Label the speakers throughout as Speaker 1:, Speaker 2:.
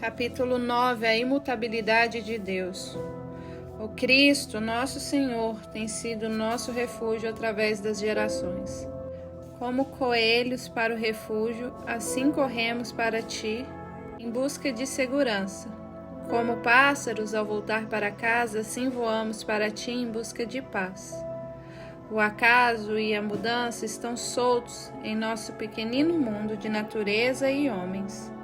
Speaker 1: Capítulo 9. A imutabilidade de Deus. O Cristo, nosso Senhor, tem sido nosso refúgio através das gerações. Como coelhos para o refúgio, assim corremos para ti, em busca de segurança. Como pássaros ao voltar para casa, assim voamos para ti em busca de paz. O acaso e a mudança estão soltos em nosso pequenino mundo de natureza e homens.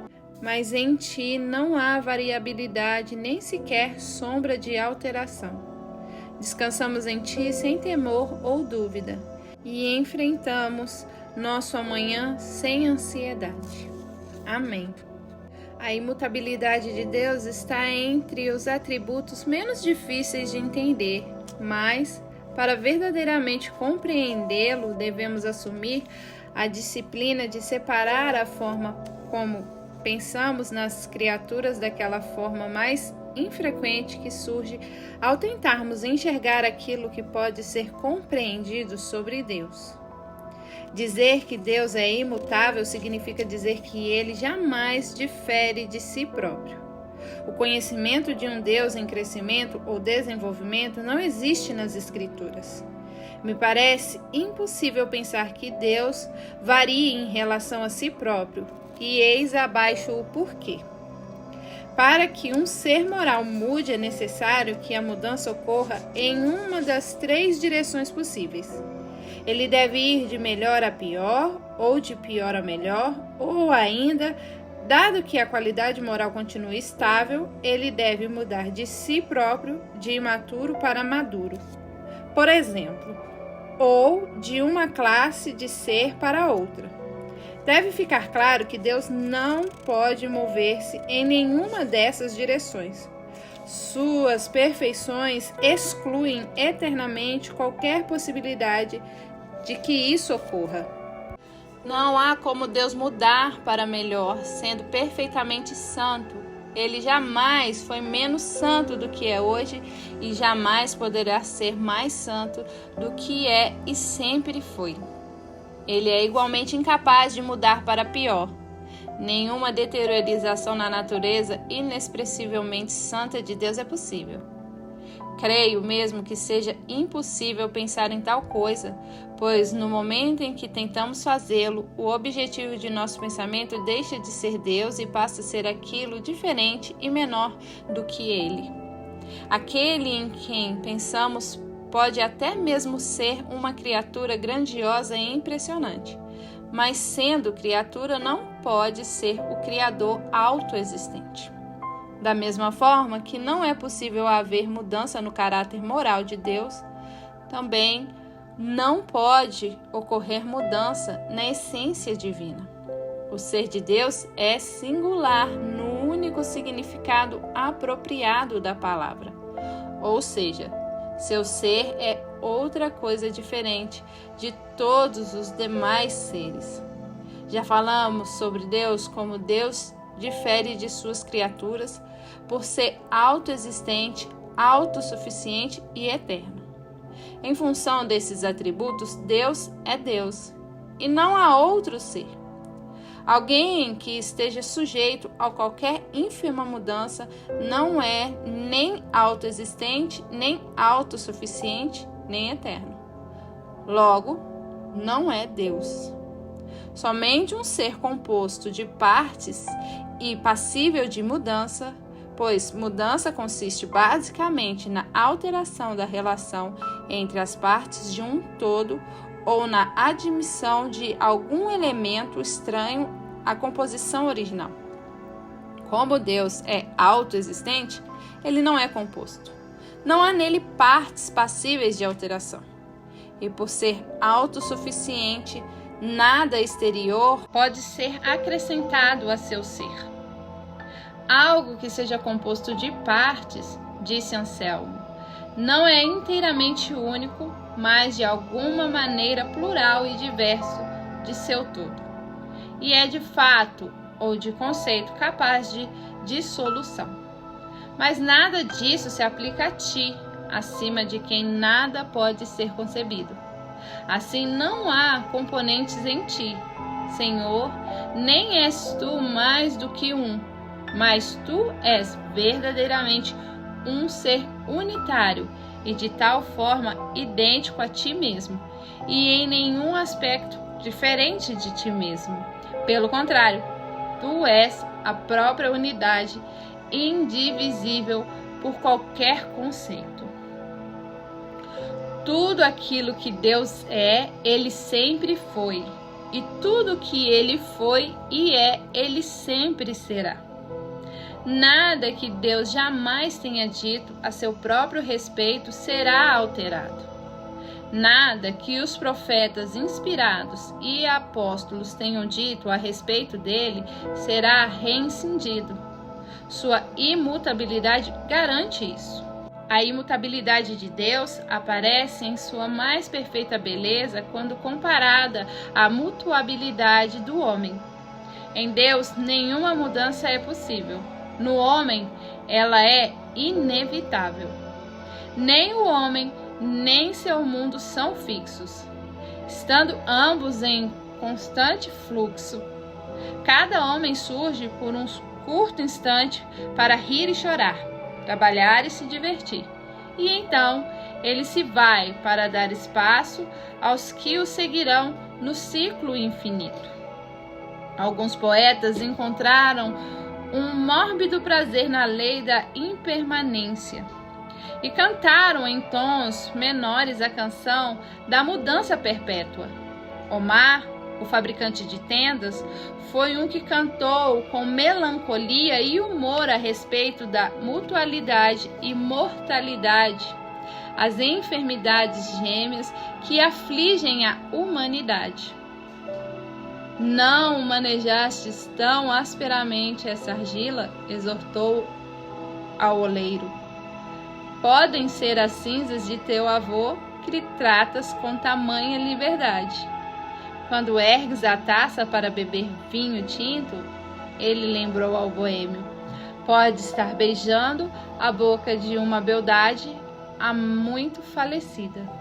Speaker 1: Mas em ti não há variabilidade nem sequer sombra de alteração. Descansamos em ti sem temor ou dúvida e enfrentamos nosso amanhã sem ansiedade. Amém. A imutabilidade de Deus está entre os atributos menos difíceis de entender, mas, para verdadeiramente compreendê-lo, devemos assumir a disciplina de separar a forma como pensamos nas criaturas daquela forma mais infrequente que surge ao tentarmos enxergar aquilo que pode ser compreendido sobre Deus. Dizer que Deus é imutável significa dizer que ele jamais difere de si próprio. O conhecimento de um Deus em crescimento ou desenvolvimento não existe nas Escrituras. Me parece impossível pensar que Deus varie em relação a si próprio, e eis abaixo o porquê. Para que um ser moral mude, é necessário que a mudança ocorra em uma das três direções possíveis. Ele deve ir de melhor a pior, ou de pior a melhor, ou ainda, dado que a qualidade moral continua estável, ele deve mudar de si próprio, de imaturo para maduro. Por exemplo, ou de uma classe de ser para outra. Deve ficar claro que Deus não pode mover-se em nenhuma dessas direções. Suas perfeições excluem eternamente qualquer possibilidade de que isso ocorra. Não há como Deus mudar para melhor, sendo perfeitamente santo. Ele jamais foi menos santo do que é hoje e jamais poderá ser mais santo do que é e sempre foi. Ele é igualmente incapaz de mudar para pior. Nenhuma deteriorização na natureza inexpressivelmente santa de Deus é possível. Creio mesmo que seja impossível pensar em tal coisa, pois no momento em que tentamos fazê-lo, o objetivo de nosso pensamento deixa de ser Deus e passa a ser aquilo diferente e menor do que Ele. Aquele em quem pensamos pode até mesmo ser uma criatura grandiosa e impressionante, mas sendo criatura não pode ser o Criador autoexistente. Da mesma forma que não é possível haver mudança no caráter moral de Deus, também não pode ocorrer mudança na essência divina. O ser de Deus é singular no único significado apropriado da palavra, ou seja, seu ser é outra coisa diferente de todos os demais seres. Já falamos sobre Deus como Deus difere de suas criaturas por ser autoexistente, autossuficiente e eterno. Em função desses atributos, Deus é Deus e não há outro ser. Alguém que esteja sujeito a qualquer ínfima mudança não é nem autoexistente, nem autossuficiente, nem eterno. Logo, não é Deus. Somente um ser composto de partes e passível de mudança, pois mudança consiste basicamente na alteração da relação entre as partes de um todo ou na admissão de algum elemento estranho à composição original. Como Deus é autoexistente, ele não é composto. Não há nele partes passíveis de alteração. E por ser autossuficiente, nada exterior pode ser acrescentado a seu ser. Algo que seja composto de partes, disse Anselmo, não é inteiramente único, mas de alguma maneira plural e diverso de seu todo. E é de fato ou de conceito capaz de dissolução. Mas nada disso se aplica a ti, acima de quem nada pode ser concebido. Assim não há componentes em ti, Senhor, nem és tu mais do que um, mas tu és verdadeiramente um ser unitário e de tal forma idêntico a ti mesmo, e em nenhum aspecto diferente de ti mesmo. Pelo contrário, tu és a própria unidade, indivisível por qualquer conceito. Tudo aquilo que Deus é, Ele sempre foi. E tudo que Ele foi e é, Ele sempre será. Nada que Deus jamais tenha dito a seu próprio respeito será alterado. Nada que os profetas inspirados e apóstolos tenham dito a respeito dele será reincindido. Sua imutabilidade garante isso. A imutabilidade de Deus aparece em sua mais perfeita beleza quando comparada à mutabilidade do homem. Em Deus, nenhuma mudança é possível. No homem, ela é inevitável. Nem o homem, nem seu mundo são fixos, estando ambos em constante fluxo. Cada homem surge por um curto instante para rir e chorar, trabalhar e se divertir. E então ele se vai para dar espaço aos que o seguirão no ciclo infinito. Alguns poetas encontraram um mórbido prazer na lei da impermanência e cantaram em tons menores a canção da mudança perpétua. Omar, o fabricante de tendas, foi um que cantou com melancolia e humor a respeito da mutualidade e mortalidade, as enfermidades gêmeas que afligem a humanidade. Não manejastes tão asperamente essa argila, exortou ao oleiro. Podem ser as cinzas de teu avô que lhe tratas com tamanha liberdade. Quando ergues a taça para beber vinho tinto, ele lembrou ao boêmio, pode estar beijando a boca de uma beldade há muito falecida.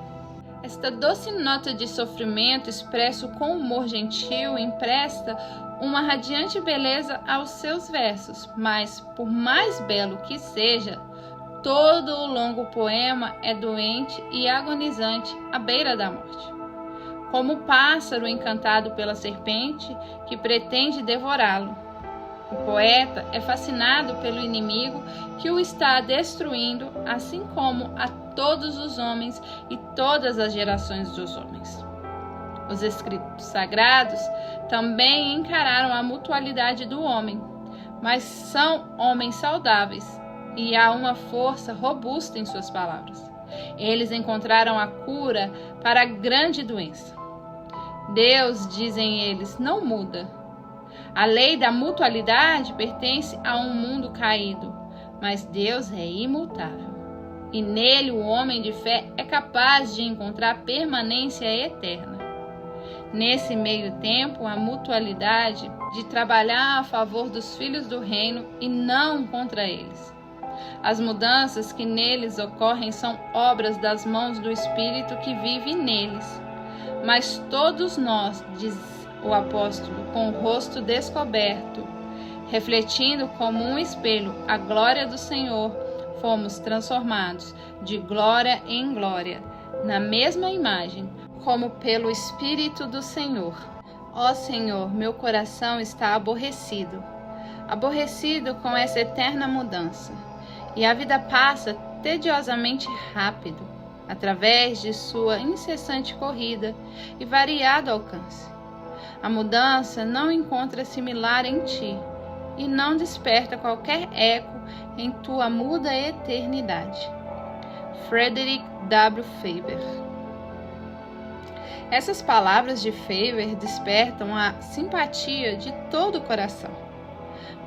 Speaker 1: Esta doce nota de sofrimento, expresso com humor gentil, empresta uma radiante beleza aos seus versos, mas, por mais belo que seja, todo o longo poema é doente e agonizante à beira da morte. Como o pássaro encantado pela serpente que pretende devorá-lo. O poeta é fascinado pelo inimigo que o está destruindo, assim como a todos os homens e todas as gerações dos homens. Os escritos sagrados também encararam a mutualidade do homem, mas são homens saudáveis e há uma força robusta em suas palavras. Eles encontraram a cura para a grande doença. Deus, dizem eles, não muda. A lei da mutualidade pertence a um mundo caído, mas Deus é imutável. E nele o homem de fé é capaz de encontrar permanência eterna. Nesse meio tempo, a mutualidade de trabalhar a favor dos filhos do reino e não contra eles. As mudanças que neles ocorrem são obras das mãos do Espírito que vive neles. Mas todos nós, diz o apóstolo, com o rosto descoberto, refletindo como um espelho a glória do Senhor, fomos transformados de glória em glória, na mesma imagem, como pelo Espírito do Senhor. Ó Senhor, meu coração está aborrecido com essa eterna mudança, e a vida passa tediosamente rápido, através de sua incessante corrida e variado alcance. A mudança não encontra similar em ti e não desperta qualquer eco em tua muda eternidade. Frederick W. Faber. Essas palavras de Faber despertam a simpatia de todo o coração.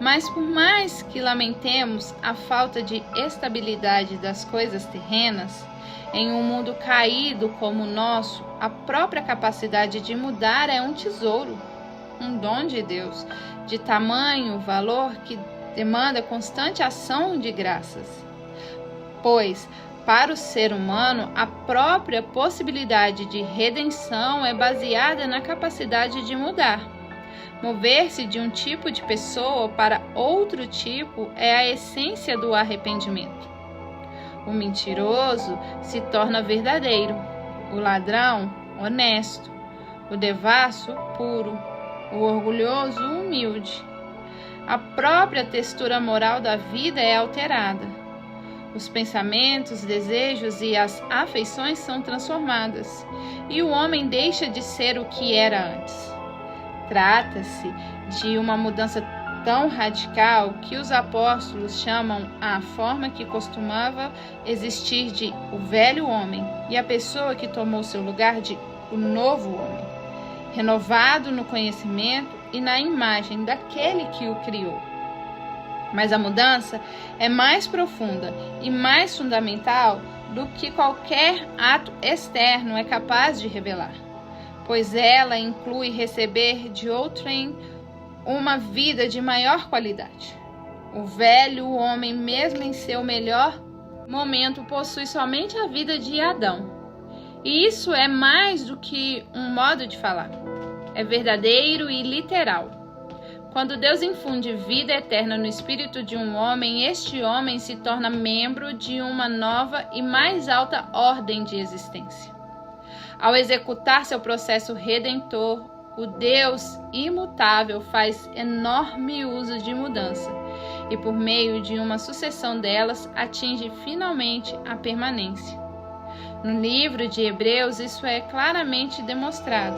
Speaker 1: Mas por mais que lamentemos a falta de estabilidade das coisas terrenas, em um mundo caído como o nosso, a própria capacidade de mudar é um tesouro, um dom de Deus, de tamanho valor que demanda constante ação de graças. Pois, para o ser humano, a própria possibilidade de redenção é baseada na capacidade de mudar. Mover-se de um tipo de pessoa para outro tipo é a essência do arrependimento. O mentiroso se torna verdadeiro, o ladrão, honesto, o devasso, puro, o orgulhoso, humilde. A própria textura moral da vida é alterada. Os pensamentos, desejos e as afeições são transformadas, e o homem deixa de ser o que era antes. Trata-se de uma mudança tão radical que os apóstolos chamam a forma que costumava existir de o velho homem e a pessoa que tomou seu lugar de o novo homem, renovado no conhecimento e na imagem daquele que o criou. Mas a mudança é mais profunda e mais fundamental do que qualquer ato externo é capaz de revelar, pois ela inclui receber de outrem uma vida de maior qualidade. O velho homem, mesmo em seu melhor momento, possui somente a vida de Adão. E isso é mais do que um modo de falar. É verdadeiro e literal. Quando Deus infunde vida eterna no espírito de um homem, este homem se torna membro de uma nova e mais alta ordem de existência. Ao executar seu processo redentor, o Deus imutável faz enorme uso de mudança e, por meio de uma sucessão delas, atinge finalmente a permanência. No livro de Hebreus, isso é claramente demonstrado.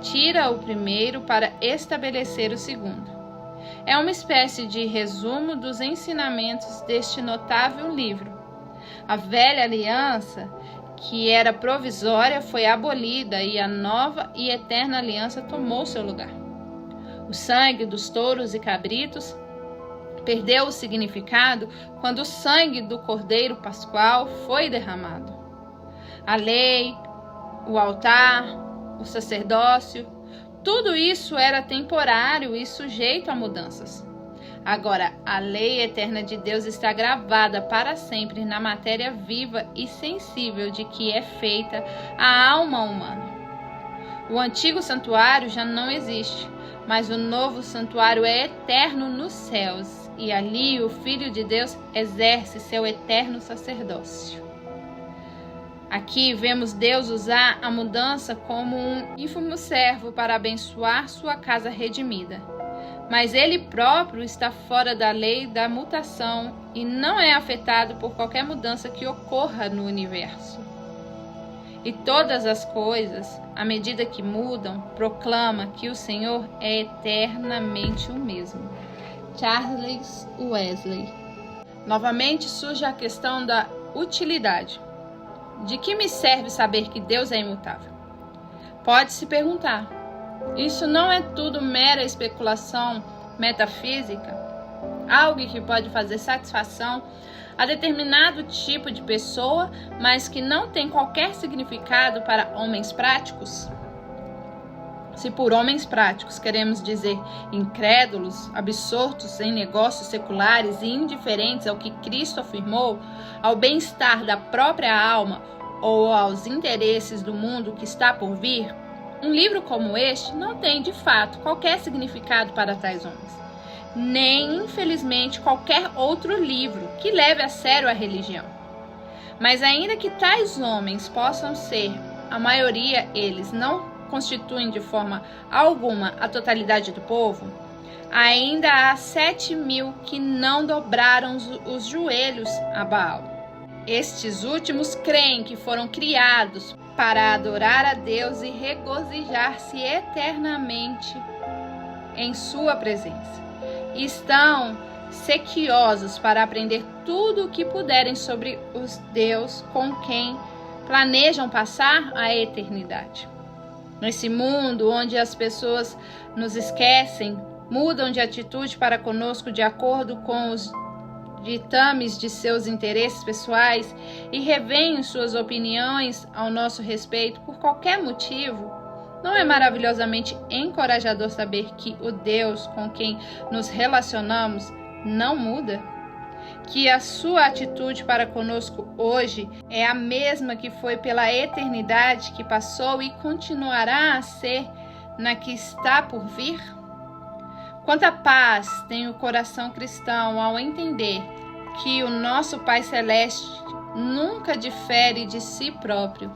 Speaker 1: Tira o primeiro para estabelecer o segundo. É uma espécie de resumo dos ensinamentos deste notável livro. A velha aliança, que era provisória, foi abolida e a nova e eterna aliança tomou seu lugar. O sangue dos touros e cabritos perdeu o significado quando o sangue do Cordeiro Pascual foi derramado. A lei, o altar, o sacerdócio, tudo isso era temporário e sujeito a mudanças. Agora, a lei eterna de Deus está gravada para sempre na matéria viva e sensível de que é feita a alma humana. O antigo santuário já não existe, mas o novo santuário é eterno nos céus, e ali o Filho de Deus exerce seu eterno sacerdócio. Aqui vemos Deus usar a mudança como um ínfimo servo para abençoar sua casa redimida. Mas ele próprio está fora da lei da mutação e não é afetado por qualquer mudança que ocorra no universo. E todas as coisas, à medida que mudam, proclama que o Senhor é eternamente o mesmo. Charles Wesley. Novamente surge a questão da utilidade. De que me serve saber que Deus é imutável? Pode-se perguntar. Isso não é tudo mera especulação metafísica? Algo que pode fazer satisfação a determinado tipo de pessoa, mas que não tem qualquer significado para homens práticos? Se por homens práticos queremos dizer incrédulos, absortos em negócios seculares e indiferentes ao que Cristo afirmou, ao bem-estar da própria alma ou aos interesses do mundo que está por vir, um livro como este não tem, de fato, qualquer significado para tais homens, nem, infelizmente, qualquer outro livro que leve a sério a religião. Mas ainda que tais homens possam ser, a maioria eles não constituem de forma alguma a totalidade do povo, ainda há 7.000 que não dobraram os joelhos a Baal. Estes últimos creem que foram criados para adorar a Deus e regozijar-se eternamente em sua presença. Estão sequiosos para aprender tudo o que puderem sobre os Deus com quem planejam passar a eternidade. Nesse mundo onde as pessoas nos esquecem, mudam de atitude para conosco de acordo com os ditames de seus interesses pessoais e revêem suas opiniões ao nosso respeito por qualquer motivo, não é maravilhosamente encorajador saber que o Deus com quem nos relacionamos não muda? Que a sua atitude para conosco hoje é a mesma que foi pela eternidade que passou e continuará a ser na que está por vir? Quanta paz tem o coração cristão ao entender que o nosso Pai Celeste nunca difere de si próprio.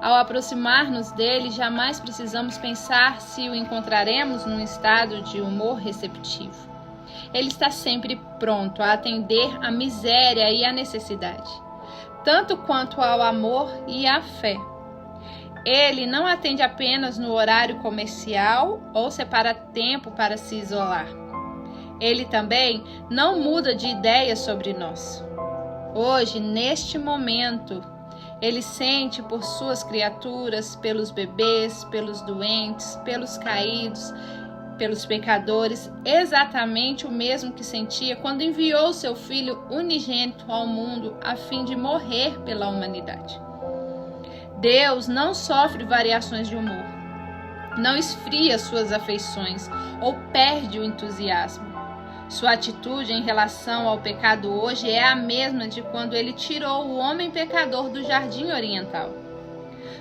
Speaker 1: Ao aproximar-nos dele, jamais precisamos pensar se o encontraremos num estado de humor receptivo. Ele está sempre pronto a atender à miséria e à necessidade, tanto quanto ao amor e à fé. Ele não atende apenas no horário comercial ou separa tempo para se isolar. Ele também não muda de ideia sobre nós. Hoje, neste momento, ele sente por suas criaturas, pelos bebês, pelos doentes, pelos caídos, pelos pecadores, exatamente o mesmo que sentia quando enviou seu Filho unigênito ao mundo a fim de morrer pela humanidade. Deus não sofre variações de humor, não esfria suas afeições ou perde o entusiasmo. Sua atitude em relação ao pecado hoje é a mesma de quando ele tirou o homem pecador do jardim oriental.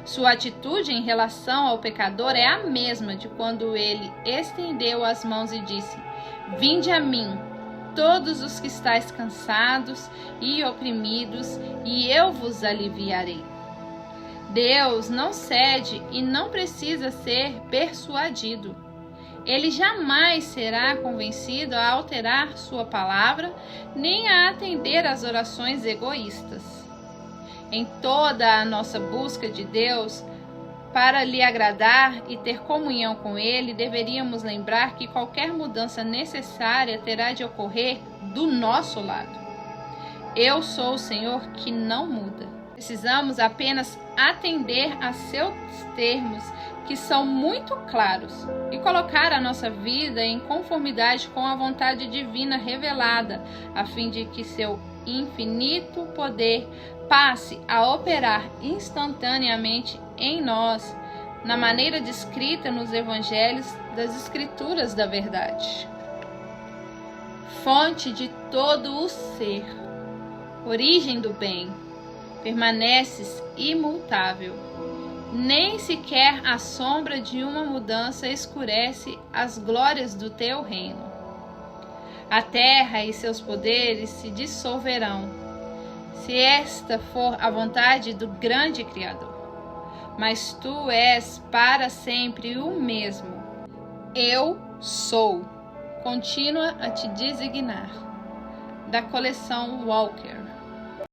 Speaker 1: Sua atitude em relação ao pecador é a mesma de quando ele estendeu as mãos e disse: "Vinde a mim, todos os que estáis cansados e oprimidos, e eu vos aliviarei." Deus não cede e não precisa ser persuadido. Ele jamais será convencido a alterar sua palavra, nem a atender às orações egoístas. Em toda a nossa busca de Deus, para lhe agradar e ter comunhão com Ele, deveríamos lembrar que qualquer mudança necessária terá de ocorrer do nosso lado. Eu sou o Senhor que não muda. Precisamos apenas atender a seus termos, que são muito claros, e colocar a nossa vida em conformidade com a vontade divina revelada, a fim de que seu infinito poder passe a operar instantaneamente em nós, na maneira descrita nos evangelhos das Escrituras da verdade. Fonte de todo o ser, origem do bem, permaneces imutável. Nem sequer a sombra de uma mudança escurece as glórias do teu reino. A terra e seus poderes se dissolverão, se esta for a vontade do grande Criador. Mas tu és para sempre o mesmo. Eu sou. Continua a te designar. Da coleção Walker.